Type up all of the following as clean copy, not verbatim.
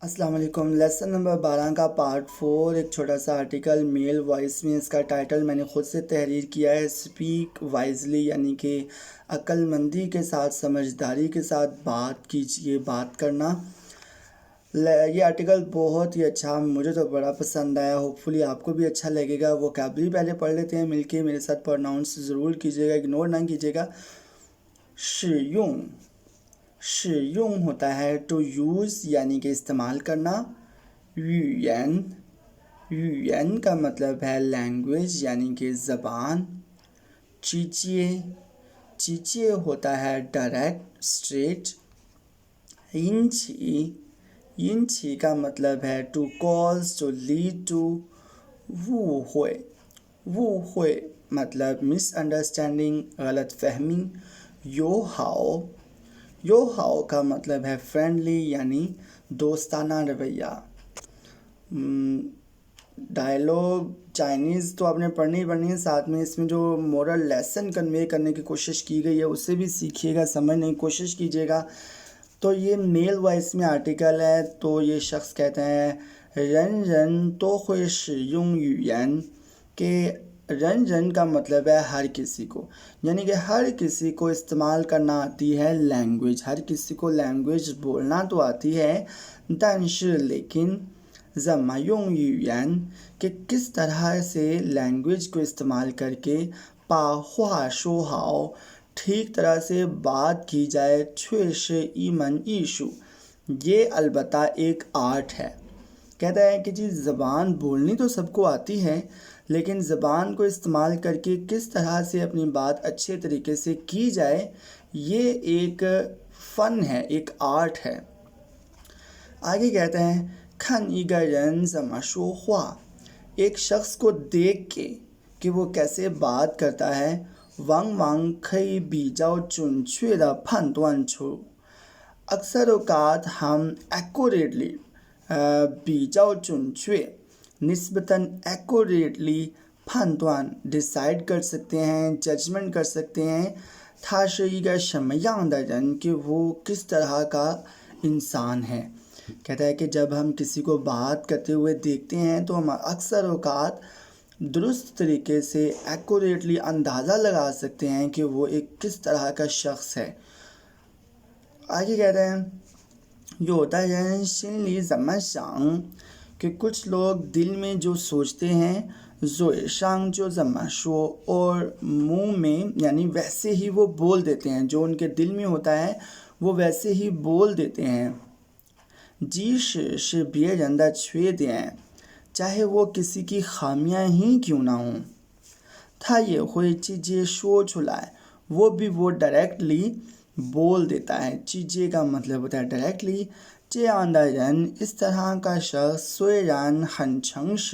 अस्सलाम वालेकुम। Lesson number 12 का पार्ट 4 एक छोटा सा आर्टिकल मेल वॉइस में। इसका टाइटल मैंने ख़ुद से तहरीर किया है, स्पीक वाइजली, यानी कि अक्लमंदी के साथ, समझदारी के साथ बात कीजिए, बात करना। ये आर्टिकल बहुत ही अच्छा, मुझे तो बड़ा पसंद आया। होपफुली आपको भी अच्छा लगेगा। वोकैबुलरी पहले पढ़ लेते हैं मिलके, मेरे साथ प्रोनाउंस ज़रूर कीजिएगा, इग्नोर ना कीजिएगा। 使用使用होता है टू यूज़, यानी कि इस्तेमाल करना। 语言का मतलब है लैंग्वेज, यानी कि ज़बान। 直接होता है डायरेक्ट, स्ट्रेट। 引起का मतलब है to cause, to lead to. 误会मतलब मिसअंडरस्टैंडिंग, गलत फहमी। 友好का मतलब है फ्रेंडली, यानी दोस्ताना रवैया। डायलॉग चाइनीज़ तो आपने पढ़नी ही पढ़नी है, साथ में इसमें जो मोरल लेसन कन्वे करने की कोशिश की गई है उसे भी सीखिएगा, समझने की कोशिश कीजिएगा। तो ये मेल वॉइस में आर्टिकल है। तो ये शख्स कहते हैं रन रन तो हुए शियुंग युयन, के रन रन का मतलब है हर किसी को, यानी कि हर किसी को इस्तेमाल करना आती है लैंग्वेज, हर किसी को लैंग्वेज बोलना तो आती है। लेकिन ज़मायुंग युयन, कि किस तरह से लैंग्वेज को इस्तेमाल करके पाहुआ शोहाओ, ठीक तरह से बात की जाए। छुए ईमन ईशु, ये अलबत्ता एक आर्ट है। कहता है कि जी ज़बान बोलनी तो सबको आती है, लेकिन ज़बान को इस्तेमाल करके किस तरह से अपनी बात अच्छे तरीके से की जाए, ये एक फ़न है, एक आर्ट है। आगे कहते हैं खन इगरन ज़माशोहुआ, एक शख्स को देख के कि वो कैसे बात करता है। वांग वांग खई बीजाओ चुनछुए दा फंतुआन छु, अक्सर औकात हम एक्यूरेटली बीजाओ चुनछुए, निस्बतन एक्यूरेटली फंतुआन डिसाइड कर सकते हैं, जजमेंट कर सकते हैं। था शई का शमयांग दरन, कि वो किस तरह का इंसान है। कहता है कि जब हम किसी को बात करते हुए देखते हैं तो हम अक्सर औकात दुरुस्त तरीके से एक्यूरेटली अंदाज़ा लगा सकते हैं कि वो एक किस तरह का शख्स है। आगे कहते हैं योदा रन शिनली ज़मा शांग, कि कुछ लोग दिल में जो सोचते हैं, ज़ोए शांग जो ज़मा शो, और मुंह में यानी वैसे ही वो बोल देते हैं, जो उनके दिल में होता है वो वैसे ही बोल देते हैं। जी से बिये रंदा छुए दें, चाहे वो किसी की खामियां ही क्यों ना हों। था ये हुई चीज़ें शो छुलाए, वो डायरेक्टली बोल देता है। चीज़ें का मतलब होता है डायरेक्टली। चे आंदाजन, इस तरह का शख्स सोयरान हनछंश,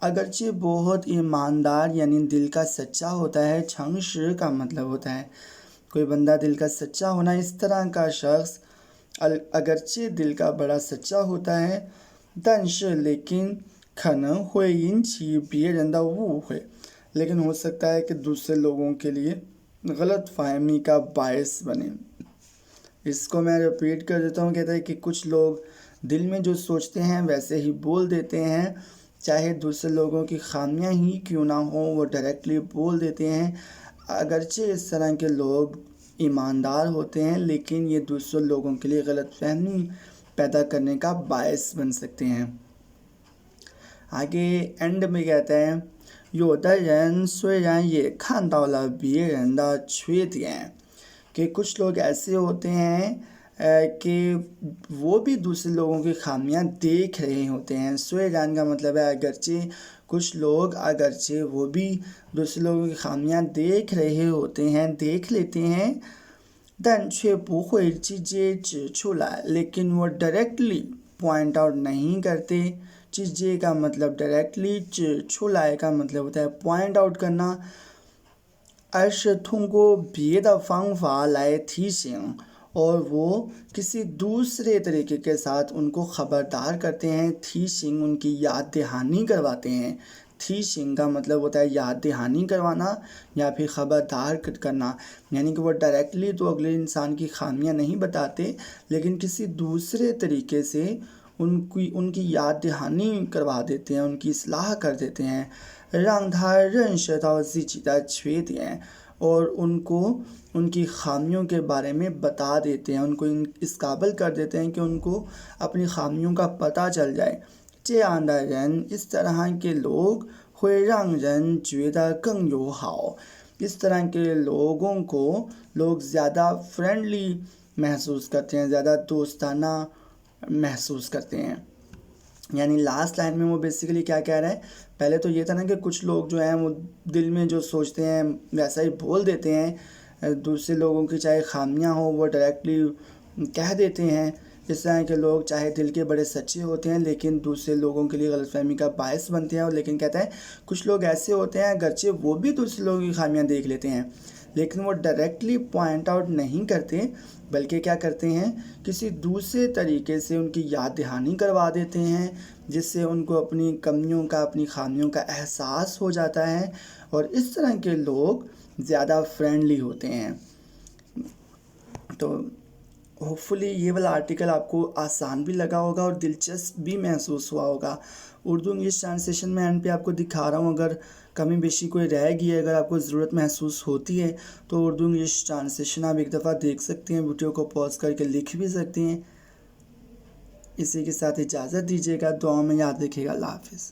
अगरचे बहुत ईमानदार यानी दिल का सच्चा होता है। छंश का मतलब होता है कोई बंदा दिल का सच्चा होना। इस तरह का शख्स अगरचे दिल का बड़ा सच्चा होता है। दंश लेकिन खन हुए इंची बिये रंदा वो हुए, लेकिन हो सकता है कि दूसरे लोगों के लिए गलत फहमी का बायस बने। इसको मैं रिपीट कर देता हूँ। कहता है कि कुछ लोग दिल में जो सोचते हैं वैसे ही बोल देते हैं, चाहे दूसरे लोगों की खामियां ही क्यों ना हो, वो डायरेक्टली बोल देते हैं। अगरचे इस तरह के लोग ईमानदार होते हैं, लेकिन ये दूसरे लोगों के लिए गलत फहमी पैदा करने का बायस बन सकते हैं। आगे एंड में कहते हैं योदरन सोयरन ये खानदाला बिये रंदा छुए दिए, कि कुछ लोग ऐसे होते हैं कि वो भी दूसरे लोगों की खामियां देख रहे होते हैं। सोयरन का मतलब है अगरचे, कुछ लोग अगरचे वो भी दूसरे लोगों की खामियां देख रहे होते हैं, देख लेते हैं।但却不会直接指出来, लेकिन वो डायरेक्टली पॉइंट आउट नहीं करते। चीज़ें का मतलब डायरेक्टली, छुलाए का मतलब होता है पॉइंट आउट करना। 而是通过别的方法来提醒, और वो किसी दूसरे तरीके के साथ उनको ख़बरदार करते हैं। थीशिंग उनकी याद दहानी करवाते हैं। थीशिंग का मतलब होता है याद दहानी करवाना या फिर ख़बरदार करना, यानी कि वो डायरेक्टली तो अगले इंसान की खामियां नहीं बताते, लेकिन किसी दूसरे तरीके से ان کی یاد دہانی کروا دیتے ہیں، ان کی اصلاح کر دیتے ہیں، 让他认识到自己的缺点 اور ان کو ان کی خامیوں کے بارے میں بتا دیتے ہیں، ان کو اس قابل کر دیتے ہیں کہ ان کو اپنی خامیوں کا پتہ چل جائے۔ 这样的人 اس طرح کے لوگ 会让人觉得更友好 اس طرح کے لوگوں کو لوگ زیادہ فرینڈلی محسوس کرتے ہیں، زیادہ دوستانہ محسوس کرتے ہیں۔ یعنی لاسٹ لائن میں وہ بیسیکلی کیا کہہ رہا ہے، پہلے تو یہ تھا نا کہ کچھ لوگ جو ہیں وہ دل میں جو سوچتے ہیں ویسا ہی بول دیتے ہیں، دوسرے لوگوں کی چاہے خامیاں ہوں وہ ڈائریکٹلی کہہ دیتے ہیں۔ اس طرح کے لوگ چاہے دل کے بڑے سچے ہوتے ہیں لیکن دوسرے لوگوں کے لیے غلط فہمی کا باعث بنتے ہیں، اور لیکن کہتا ہے کچھ لوگ ایسے ہوتے ہیں اگرچہ وہ بھی دوسرے لوگوں کی خامیاں دیکھ لیتے ہیں لیکن وہ ڈائریکٹلی پوائنٹ آؤٹ نہیں کرتے، بلکہ کیا کرتے ہیں، کسی دوسرے طریقے سے ان کی یاد دہانی کروا دیتے ہیں، جس سے ان کو اپنی کمیوں کا، اپنی خامیوں کا احساس ہو جاتا ہے، اور اس طرح کے لوگ زیادہ فرینڈلی ہوتے ہیں۔ تو ہوپ فلی یہ والا آرٹیکل آپ کو آسان بھی لگا ہوگا اور دلچسپ بھی محسوس ہوا ہوگا۔ اردو انگلش ٹرانسلیشن میں اینڈ پہ آپ کو دکھا رہا ہوں، اگر کمی بیشی کوئی رہ گئی ہے، اگر آپ کو ضرورت محسوس ہوتی ہے تو اردو انگلش ٹرانسلیشن آپ ایک دفعہ دیکھ سکتے ہیں، ویڈیو کو پاز کر کے لکھ بھی سکتے ہیں۔ اسی کے ساتھ اجازت دیجیے گا، دعاؤں میں یاد رکھیے گا۔ اللہ حافظ۔